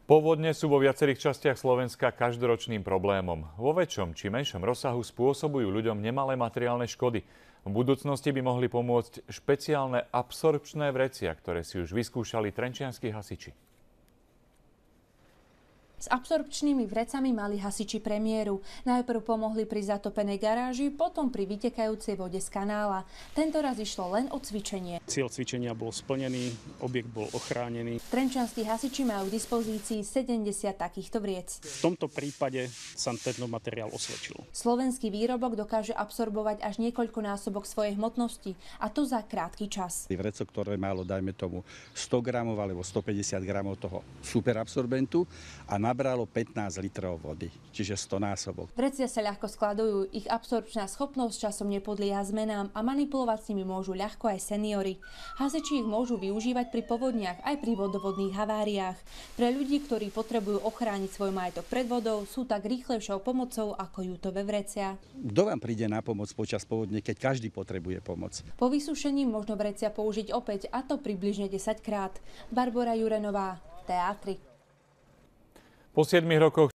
Povodne sú vo viacerých častiach Slovenska každoročným problémom. Vo väčšom či menšom rozsahu spôsobujú ľuďom nemalé materiálne škody. V budúcnosti by mohli pomôcť špeciálne absorpčné vrecia, ktoré si už vyskúšali trenčianski hasiči. S absorpčnými vrecami mali hasiči premiéru. Najprv pomohli pri zatopenej garáži, potom pri vytekajúcej vode z kanála. Tento raz išlo len o cvičenie. Cieľ cvičenia bol splnený, objekt bol ochránený. Trenčianski hasiči majú k dispozícii 70 takýchto vriec. V tomto prípade sa tento materiál osvedčil. Slovenský výrobok dokáže absorbovať až niekoľkonásobok svojej hmotnosti, a to za krátky čas. Vreco, ktoré malo, dajme tomu, 100 gramov alebo 150 gramov toho superabsorbentu a nabralo 15 litrov vody, čiže 100 násobok. Vrecia sa ľahko skladujú, ich absorpčná schopnosť časom nepodlieha zmenám a manipulovať s nimi môžu ľahko aj seniori. Hasiči ich môžu využívať pri povodniach aj pri vodovodných haváriách. Pre ľudí, ktorí potrebujú ochrániť svoj majetok pred vodou, sú tak rýchlejšou pomocou ako jutové vrecia. Kto vám príde na pomoc počas povodne, keď každý potrebuje pomoc? Po vysúšení možno vrecia použiť opäť, a to približne 10 krát. Barbora Jurenová, Teatry. Po 7 rokoch